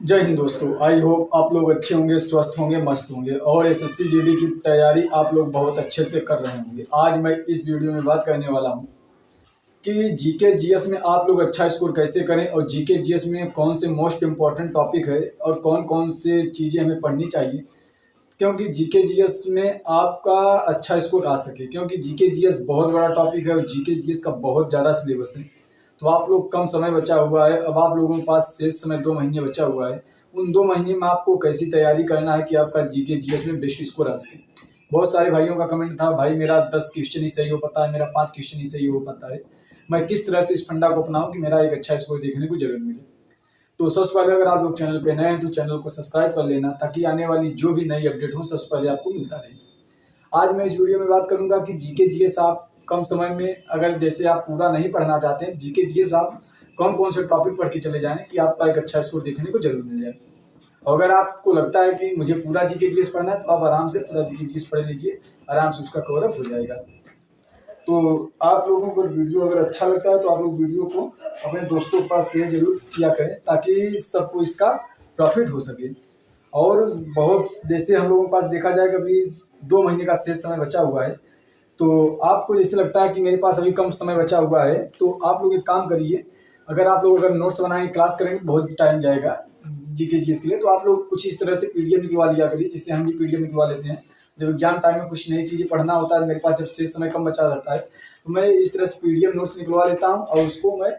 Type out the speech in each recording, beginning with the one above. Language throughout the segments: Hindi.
जय हिंद दोस्तों। आई होप आप लोग अच्छे होंगे, स्वस्थ होंगे, मस्त होंगे और एसएससी जीडी की तैयारी आप लोग बहुत अच्छे से कर रहे होंगे। आज मैं इस वीडियो में बात करने वाला हूं कि जीके जीएस में आप लोग अच्छा स्कोर कैसे करें और जीके जीएस में कौन से मोस्ट इम्पॉर्टेंट टॉपिक है और कौन कौन से चीज़ें हमें पढ़नी चाहिए, क्योंकि जीके जीएस में आपका अच्छा स्कोर आ सके। क्योंकि जीके जीएस बहुत बड़ा टॉपिक है और जीके जीएस का बहुत ज़्यादा सिलेबस है। तो आप लोग कम समय बचा हुआ है, अब आप लोगों के पास शेष समय 2 महीने बचा हुआ है। उन 2 महीने में आपको कैसी तैयारी करना है कि आपका जीके जीएस में बेस्ट स्कोर आ सके। बहुत सारे भाइयों का कमेंट था, भाई मेरा 10 क्वेश्चन ही सही हो पाता है, मेरा 5 क्वेश्चन ही सही हो पाता है, मैं किस तरह से इस फंडा को अपनाऊं कि मेरा एक अच्छा स्कोर देखने को जरूर मिले। तो सबसे पहले अगर आप लोग चैनल पे नए हैं तो चैनल को सब्सक्राइब कर लेना, ताकि आने वाली जो भी नई अपडेट हो सबसे पहले आपको मिलता रहे। आज मैं इस वीडियो में बात करूंगा कि जीके जीएस आप कम समय में, अगर जैसे आप पूरा नहीं पढ़ना चाहते हैं, जीके जीएस आप कौन कौन से टॉपिक पढ़ के चले जाएं कि आपका एक अच्छा स्कोर देखने को जरूर मिल जाए। अगर आपको लगता है कि मुझे पूरा जीके जीएस पढ़ना है तो आप आराम से पूरा जीके जीएस पढ़ लीजिए, आराम से उसका कवर अप हो जाएगा। तो आप लोगों को वीडियो अगर अच्छा लगता है तो आप लोग वीडियो को अपने दोस्तों के पास शेयर जरूर किया करें, ताकि सबको इसका प्रॉफिट हो सके। और बहुत जैसे हम लोगों के पास देखा जाए कि अभी 2 महीने का शेष समय बचा हुआ है, तो आपको जैसे लगता है कि मेरे पास अभी कम समय बचा हुआ है, तो आप लोग एक काम करिए। अगर नोट्स बनाएंगे, क्लास करेंगे, बहुत टाइम जाएगा जीके जीएस के लिए, तो आप लोग कुछ इस तरह से पीडीएफ निकलवा लिया करिए, जिससे हम भी पीडीएफ निकलवा लेते हैं। जब एग्जाम टाइम में कुछ नई चीज़ें पढ़ना होता है, मेरे पास जब शेष समय कम बचा रहता है, तो मैं इस तरह से पीडीएफ नोट्स निकलवा लेता हूँ और उसको मैं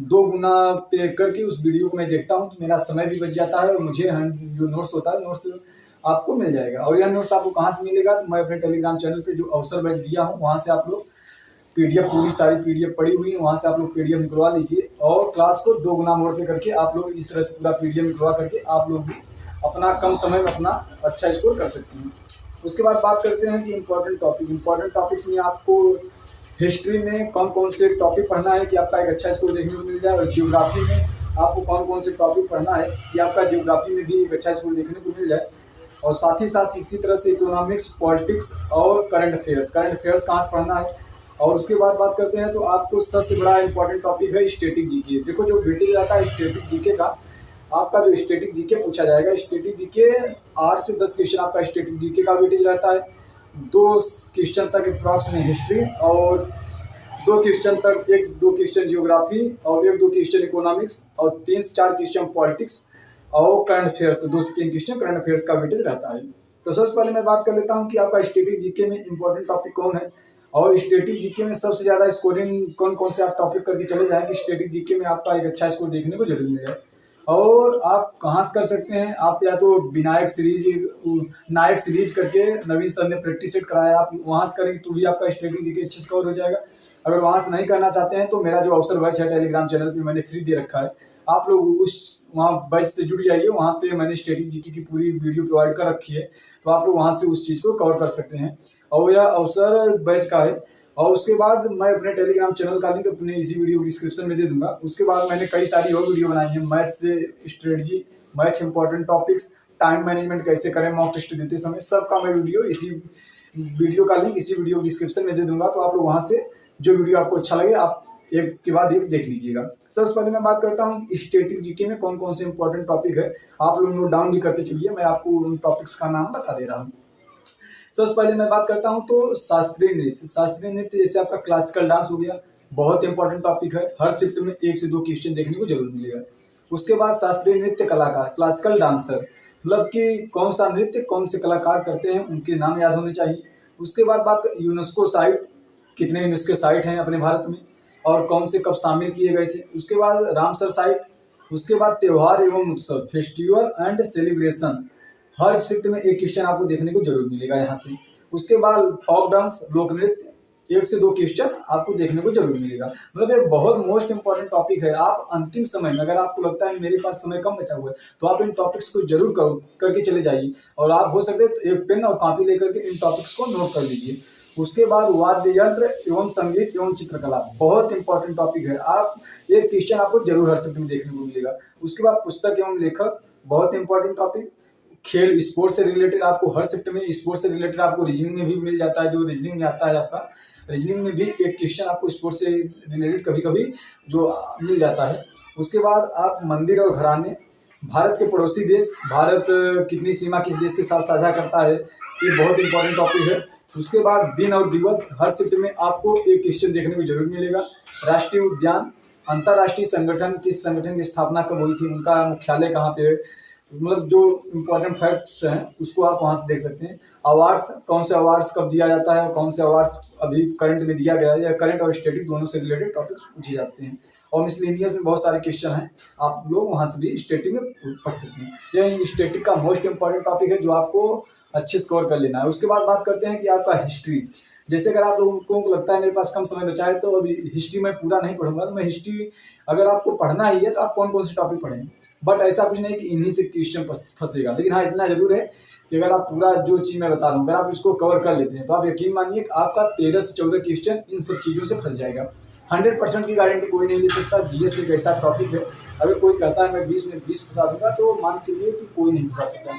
2 गुना पे करके उस वीडियो को मैं देखता हूँ, तो मेरा समय भी बच जाता है और मुझे जो नोट्स होता है, नोट्स आपको मिल जाएगा। और यह नोट्स आपको कहाँ से मिलेगा, तो मैं अपने टेलीग्राम चैनल पे जो अवसर बैच दिया हूँ, वहाँ से आप लोग पीडीएफ, पूरी सारी पीडीएफ पड़ी हुई है, वहाँ से आप लोग पीडीएफ निकलवा लीजिए और क्लास को 2 गुना मोड पे करके आप लोग इस तरह से पूरा पीडीएफ निकलवा करके आप लोग भी अपना कम समय में अपना अच्छा स्कोर कर सकते हैं। उसके बाद बात करते हैं कि इंपॉर्टेंट टॉपिक्स में आपको हिस्ट्री में कौन कौन से टॉपिक पढ़ना है कि आपका एक अच्छा स्कोर देखने को मिल जाए, और जियोग्राफी में आपको कौन कौन से टॉपिक पढ़ना है कि आपका जियोग्राफी में भी एक अच्छा स्कोर देखने को मिल जाए। और साथ ही साथ इसी तरह से इकोनॉमिक्स, पॉलिटिक्स और करंट अफेयर्स कहाँ से पढ़ना है। और उसके बाद बात करते हैं तो आपको सबसे बड़ा इंपॉर्टेंट टॉपिक है स्टैटिक जीके। देखो, जो वेटेज रहता है स्टैटिक जीके का, आपका जो स्टैटिक जीके पूछा जाएगा, स्टैटिक जीके 8 से 10 क्वेश्चन आपका स्टैटिक जीके का वेटेज रहता है। 2 क्वेश्चन तक अप्रॉक्स में हिस्ट्री, और 2 क्वेश्चन तक, 1-2 क्वेश्चन जियोग्राफी, और 1-2 क्वेश्चन इकोनॉमिक्स, और 3 से 4 क्वेश्चन पॉलिटिक्स और करंट अफेयर्स, 2 से 3 क्वेश्चन करंट अफेयर्स का वेटेज रहता है। तो सबसे पहले मैं बात कर लेता हूँ कि आपका स्टैटिक जीके में इंपॉर्टेंट टॉपिक कौन है और स्टैटिक जीके में सबसे ज्यादा स्कोरिंग कौन कौन से आप टॉपिक करके चले जाएं कि स्टैटिक जीके में आपका एक अच्छा स्कोर देखने को जरूर मिलेगा। और आप कहाँ से कर सकते हैं, आप या तो नायक सीरीज करके नवीन सर ने प्रैक्टिस सेट कराया, आप वहाँ से करेंगे तो भी आपका स्टैटिक जीके अच्छा स्कोर हो जाएगा। अगर वहाँ से नहीं करना चाहते हैं तो मेरा जो अवसर बैच है टेलीग्राम चैनल पे मैंने फ्री दे रखा है, आप लोग उस वहाँ बैच से जुड़ जाइए। वहाँ पे मैंने स्टैटिक जीके की पूरी वीडियो प्रोवाइड कर रखी है, तो आप लोग वहाँ से उस चीज़ को कवर कर सकते हैं। और यह अवसर बैच का है। और उसके बाद मैं अपने टेलीग्राम चैनल का लिंक अपने इसी वीडियो डिस्क्रिप्शन में दे दूंगा। उसके बाद मैंने कई सारी और वीडियो बनाई है, मैथ से strategy, math important topics, time management कैसे करें मॉक टेस्ट देते समय, सबका मैं वीडियो इसी वीडियो का लिंक इसी वीडियो डिस्क्रिप्शन में दे दूंगा। तो आप लोग वहाँ से जो वीडियो आपको अच्छा लगे आप एक के बाद एक देख लीजिएगा। सबसे पहले मैं बात करता हूँ स्टैटिक जीके में कौन कौन से इंपॉर्टेंट टॉपिक है, आप लोग नोट डाउन भी करते चलिए, मैं आपको उन टॉपिक्स का नाम बता दे रहा हूँ। सबसे पहले मैं बात करता हूँ तो शास्त्रीय नृत्य जैसे आपका क्लासिकल डांस हो गया, बहुत इंपॉर्टेंट टॉपिक है, हर शिफ्ट में 1 से 2 क्वेश्चन देखने को जरूर मिलेगा। उसके बाद शास्त्रीय नृत्य कलाकार, क्लासिकल डांसर, मतलब कि कौन सा नृत्य कौन से कलाकार करते हैं उनके नाम याद होने चाहिए। उसके बाद बात यूनेस्को साइट, कितने यूनेस्को साइट हैं अपने भारत में और कौन से कब शामिल किए गए थे। उसके बाद रामसर साइट। उसके बाद त्योहार एवं उत्सव, festival and celebration, her shift में 1 क्वेश्चन आपको देखने को जरूर मिलेगा यहाँ से। उसके बाद फोक डांस, लोक नृत्य, 1 से 2 क्वेश्चन आपको देखने को जरूर मिलेगा। मतलब ये बहुत मोस्ट इंपॉर्टेंट टॉपिक है। आप अंतिम समय में अगर आपको लगता है मेरे पास समय कम बचा हुआ है तो आप इन टॉपिक्स को जरूर करके चले जाइए, और आप हो सकते हैं तो एक पेन और कॉपी लेकर के इन टॉपिक्स को नोट कर लीजिए। उसके बाद वाद्य यंत्र एवं संगीत एवं चित्रकला, बहुत इंपॉर्टेंट टॉपिक है, आप एक क्वेश्चन आपको जरूर हर शिफ्ट में देखने को मिलेगा। उसके बाद पुस्तक एवं लेखक, बहुत इंपॉर्टेंट टॉपिक। खेल, स्पोर्ट्स से रिलेटेड आपको हर शिफ्ट में, स्पोर्ट्स से रिलेटेड आपको रीजनिंग में भी मिल जाता है, जो रीजनिंग में आता है आपका, रीजनिंग में भी 1 क्वेश्चन आपको स्पोर्ट्स से रिलेटेड कभी कभी जो मिल जाता है। उसके बाद आप मंदिर और घराने, भारत के पड़ोसी देश, भारत कितनी सीमा किस देश के साथ साझा करता है, ये बहुत इंपॉर्टेंट टॉपिक है। उसके बाद दिन और दिवस, हर शिफ्ट में आपको एक क्वेश्चन देखने को जरूर मिलेगा। राष्ट्रीय उद्यान, अंतर्राष्ट्रीय संगठन, किस संगठन की स्थापना कब हुई थी, उनका मुख्यालय कहाँ पे है, मतलब जो इम्पोर्टेंट फैक्ट्स हैं उसको आप वहाँ से देख सकते हैं। अवार्ड्स, कौन से अवार्ड्स कब दिया जाता है, कौन से अवार्ड्स अभी करंट में दिया गया है, या करंट और स्टैटिक दोनों से रिलेटेड टॉपिक पूछे जाते हैं। और मिसलेनियस में बहुत सारे क्वेश्चन हैं, आप लोग वहाँ से भी स्टैटिक में पढ़ सकते हैं। यह स्टैटिक का मोस्ट इंपॉर्टेंट टॉपिक है जो आपको अच्छे से कवर कर लेना है। उसके बाद बात करते हैं कि आपका हिस्ट्री। जैसे अगर आप लोगों को लगता है मेरे पास कम समय बचा है तो अभी हिस्ट्री मैं पूरा नहीं पढ़ूंगा, तो मैं हिस्ट्री अगर आपको पढ़ना ही है तो आप कौन कौन से टॉपिक पढ़ेंगे, बट ऐसा कुछ नहीं कि इन्हीं से क्वेश्चन फंसेगा। लेकिन हाँ, इतना जरूर है कि अगर आप पूरा जो चीज़ मैं बता रहा हूँ अगर आप इसको कवर कर लेते हैं तो आप यकीन मानिए कि आपका 13 से 14 क्वेश्चन इन सब चीज़ों से फंस जाएगा। 100% की गारंटी कोई नहीं ले सकता। जीएस एक ऐसा टॉपिक है, अगर कोई कहता है मैं 20 में 20 फंसा दूंगा तो मान चलिए कि कोई नहीं फंसा सकता,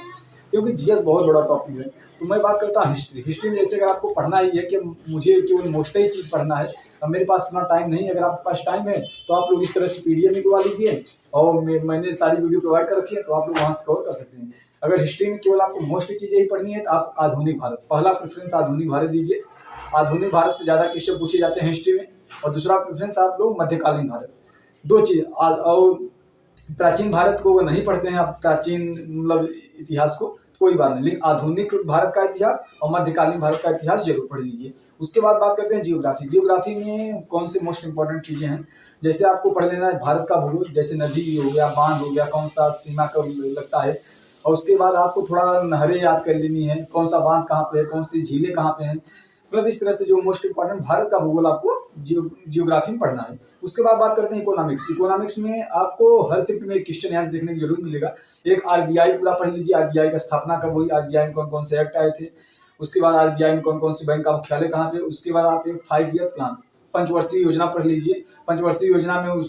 क्योंकि जीएस बहुत बड़ा टॉपिक है। तो मैं बात करता हूँ हिस्ट्री। हिस्ट्री में जैसे अगर आपको पढ़ना ही है कि मुझे केवल मोस्ट ही चीज़ पढ़ना है, अब मेरे पास उतना टाइम नहीं, अगर आपके पास टाइम है तो आप लोग इस तरह से पीडीएफ निकलवा लीजिए और मैंने सारी वीडियो प्रोवाइड कर रखी है, तो आप लोग वहाँ से कवर कर सकते हैं। अगर हिस्ट्री में केवल आपको मोस्ट चीज़ें ही पढ़नी है तो आप आधुनिक भारत, पहला प्रेफरेंस आधुनिक भारत दीजिए। आधुनिक भारत से ज़्यादा क्वेश्चन पूछे जाते हैं हिस्ट्री में। और दूसरा प्रेफरेंस आप लोग मध्यकालीन भारत, दो चीज़। और प्राचीन भारत को नहीं पढ़ते हैं आप, प्राचीन मतलब इतिहास को, कोई बात नहीं, लेकिन आधुनिक भारत का इतिहास और मध्यकालीन भारत का इतिहास जरूर पढ़ लीजिए। उसके बाद बात करते हैं जियोग्राफी। जियोग्राफी में कौन से मोस्ट इंपॉर्टेंट चीज़ें हैं, जैसे आपको पढ़ लेना है भारत का भूगोल, जैसे नदी हो गया, बांध हो गया, कौन सा सीमा कब लगता है। और उसके बाद आपको थोड़ा नहरें याद कर लेनी है, कौन सा बांध कहाँ पे है, कौन सी झीलें कहाँ पे हैं, मतलब इस तरह से जो मोस्ट इंपॉर्टेंट भारत का भूगोल आपको जियोग्राफी में पढ़ना है। उसके बाद बात करते हैं इकोनॉमिक्स। इकोनॉमिक्स में आपको हर शिफ्ट में एक क्वेश्चन यहाँ से देखने को जरूर मिलेगा। एक आरबीआई पूरा पढ़ लीजिए, आरबीआई का स्थापना कब हुई, आरबीआई में कौन कौन से एक्ट आए थे, उसके बाद आरबीआई में कौन कौन से बैंक का मुख्यालय कहाँ पे। उसके बाद आप एक 5 ईयर प्लान, पंचवर्षीय योजना पढ़ लीजिए। पंचवर्षीय योजना में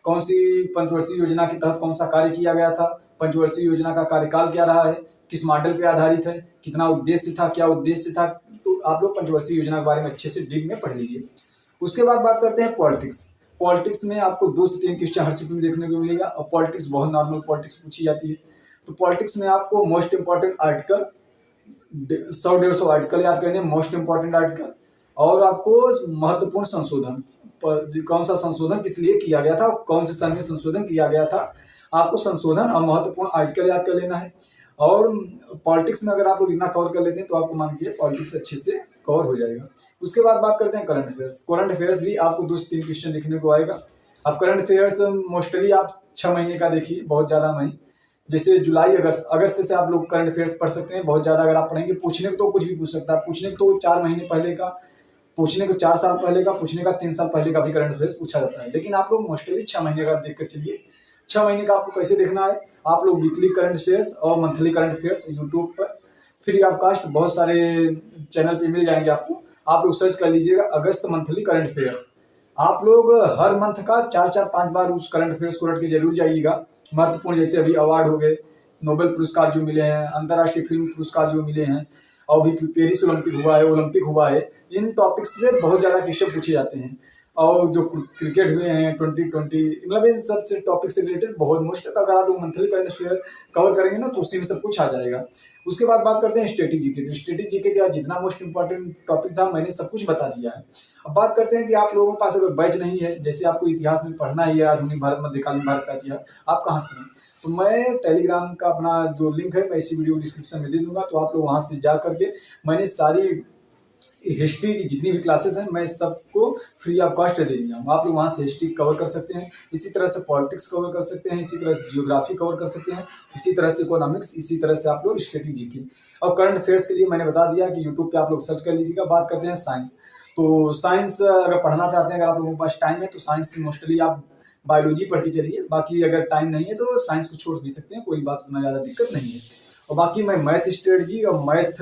कौन सी पंचवर्षीय योजना के तहत कौन सा कार्य किया गया था, पंचवर्षीय योजना का कार्यकाल क्या रहा है, किस मॉडल पे आधारित है, कितना उद्देश्य था, क्या उद्देश्य था। तो आप लोग पंचवर्षीय योजना के बारे में अच्छे से डीप में पढ़ लीजिए। उसके बाद बात करते हैं पॉलिटिक्स। पॉलिटिक्स में आपको 2 से 3 क्वेश्चन हर शिफ्ट में देखने को मिलेगा, और पॉलिटिक्स बहुत नॉर्मल पॉलिटिक्स पूछी जाती है। तो पॉलिटिक्स में आपको मोस्ट इंपॉर्टेंट आर्टिकल 100-150 आर्टिकल याद करने, मोस्ट इंपॉर्टेंट आर्टिकल, और आपको महत्वपूर्ण संशोधन, कौन सा संशोधन किस लिए किया गया था, कौन से सन में संशोधन किया गया था, आपको संशोधन और महत्वपूर्ण आर्टिकल याद कर लेना है। और पॉलिटिक्स में अगर आप लोग इतना कवर कर लेते हैं तो आपको मान लीजिए पॉलिटिक्स अच्छे से कवर हो जाएगा। उसके बाद बात करते हैं करंट अफेयर्स। करंट अफेयर्स भी आपको 2 से 3 क्वेश्चन देखने को आएगा। अब करंट अफेयर्स मोस्टली आप 6 महीने का देखिए, बहुत ज़्यादा नहीं। जैसे जुलाई अगस्त से आप लोग करंट अफेयर्स पढ़ सकते हैं। बहुत ज़्यादा अगर आप पढ़ेंगे, पूछने को तो कुछ भी पूछ सकता है, पूछने को तो 4 महीने पहले का, पूछने को 4 साल पहले का, पूछने का 3 साल पहले का भी करंट अफेयर्स पूछा जाता है। लेकिन आप लोग मोस्टली 6 महीने का देख कर चलिए। 6 महीने का आपको कैसे देखना है, आप लोग वीकली करंट अफेयर्स और मंथली करंट अफेयर्स यूट्यूब पर फ्री ऑफ कास्ट बहुत सारे चैनल पे मिल जाएंगे आपको। आप लोग सर्च कर लीजिएगा अगस्त मंथली करंट अफेयर्स। आप लोग हर मंथ का 4-4-5 बार उस करंट अफेयर्स को रट के जरूर जाइएगा। महत्वपूर्ण जैसे अभी अवार्ड हो गए, नोबेल पुरस्कार जो मिले हैं, अंतर्राष्ट्रीय फिल्म पुरस्कार जो मिले हैं, और भी पेरिस ओलंपिक हुआ है, इन टॉपिक्स से बहुत ज़्यादा क्वेश्चन पूछे जाते हैं। और जो क्रिकेट हुए हैं 2020, मतलब इन सब से टॉपिक से रिलेटेड बहुत मोस्ट, तो अगर आप लोग मंथली करंट अफेयर कवर करेंगे ना तो उसी में सब कुछ आ जाएगा। उसके बाद बात करते हैं स्टैटिक जीके। तो स्टैटिक जीके का जितना मोस्ट इंपॉर्टेंट टॉपिक था मैंने सब कुछ बता दिया है। अब बात करते हैं कि आप लोगों के पास अगर बैच नहीं है, जैसे आपको इतिहास में पढ़ना ही है, आधुनिक भारत मध्यकालीन भारत का इतिहास, आप कहाँ से पढ़ें। तो मैं टेलीग्राम का अपना जो लिंक है मैं इसी वीडियो डिस्क्रिप्शन में दे दूंगा, तो आप लोग वहाँ से जा करके मैंने सारी हिस्ट्री की जितनी भी क्लासेस हैं मैं सबको फ्री ऑफ कॉस्ट दे दिया हूँ। आप लोग वहाँ से हिस्ट्री कवर कर सकते हैं, इसी तरह से पॉलिटिक्स कवर कर सकते हैं, इसी तरह से जियोग्राफी कवर कर सकते हैं, इसी तरह से इकोनॉमिक्स, इसी तरह से आप लोग स्ट्रेटेजी की। और करंट अफेयर्स के लिए मैंने बता दिया कि यूट्यूब पे आप लोग सर्च कर लीजिएगा। बात करते हैं साइंस। तो साइंस अगर पढ़ना चाहते हैं, अगर आप लोगों के पास टाइम है तो साइंस मोस्टली आप बायोलॉजी पढ़ के चलिए। बाकी अगर टाइम नहीं है तो साइंस को छोड़ भी सकते हैं, कोई बात उतना ज़्यादा दिक्कत नहीं है। और बाकी मैं मैथ स्ट्रेटजी और मैथ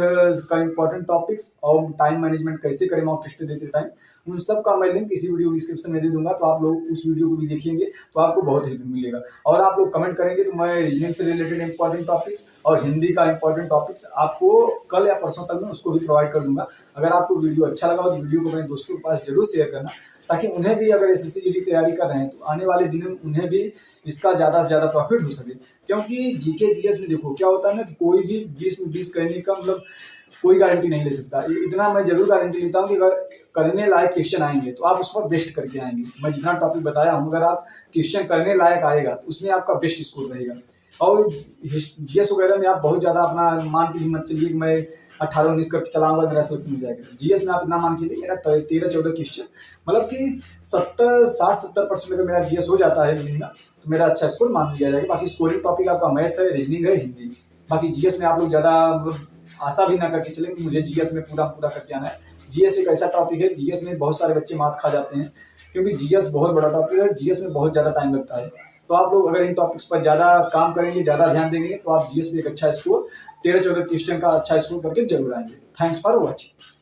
का इंपॉर्टेंट टॉपिक्स और टाइम मैनेजमेंट कैसे करें मॉक टेस्ट देते टाइम, उन सब का मैं लिंक इसी वीडियो डिस्क्रिप्शन में दे दूंगा। तो आप लोग उस वीडियो को भी देखेंगे तो आपको बहुत हेल्प मिलेगा। और आप लोग कमेंट करेंगे तो मैं रीजनिंग से रिलेटेड इंपॉर्टेंट टॉपिक्स और हिंदी का इंपॉर्टेंट टॉपिक्स आपको कल या परसों तक में उसको भी प्रोवाइड कर दूंगा। अगर आपको वीडियो अच्छा लगा हो तो वीडियो को अपने दोस्तों के पास जरूर शेयर करना, ताकि उन्हें भी अगर एसएससी जीडी की तैयारी कर रहे हैं तो आने वाले दिनों में उन्हें भी इसका ज़्यादा से ज़्यादा प्रॉफिट हो सके। क्योंकि जीके जीएस में देखो क्या होता है ना कि कोई भी 20 में 20 करने का मतलब कोई गारंटी नहीं ले सकता। इतना मैं जरूर गारंटी लेता हूँ कि अगर करने लायक क्वेश्चन आएंगे तो आप उस पर बेस्ट करके आएंगे। मैं जितना टॉपिक बताया हूँ अगर आप क्वेश्चन करने लायक आएगा तो उसमें आपका बेस्ट स्कोर रहेगा। और जीएस वगैरह में आप बहुत ज़्यादा अपना मान के मत चलिए कि मैं 18-19 करके चलाऊंगा मेरा सिलेक्शन हो जाएगा। जीएस में आप इतना मान चलिए मेरा 13-14 क्वेश्चन मतलब कि 60-70% अगर मेरा जीएस हो जाता है रीजनिंग का तो मेरा अच्छा स्कोर मान लिया जाएगा। बाकी स्कोरिंग टॉपिक आपका मैथ है, रीजनिंग है, हिंदी। बाकी जीएस में आप लोग ज़्यादा आशा भी ना करके चलें कि मुझे जीएस में पूरा पूरा करके आना है। जीएस एक ऐसा टॉपिक है, जीएस में बहुत सारे बच्चे मात खा जाते हैं क्योंकि जीएस बहुत बड़ा टॉपिक है, जीएस में बहुत ज़्यादा टाइम लगता है। तो आप लोग अगर इन टॉपिक्स पर ज़्यादा काम करेंगे, ज़्यादा ध्यान देंगे तो आप जीएस में एक अच्छा स्कोर 13-14 क्वेश्चन का अच्छा स्कोर करके जरूर आएंगे। Thanks for watching.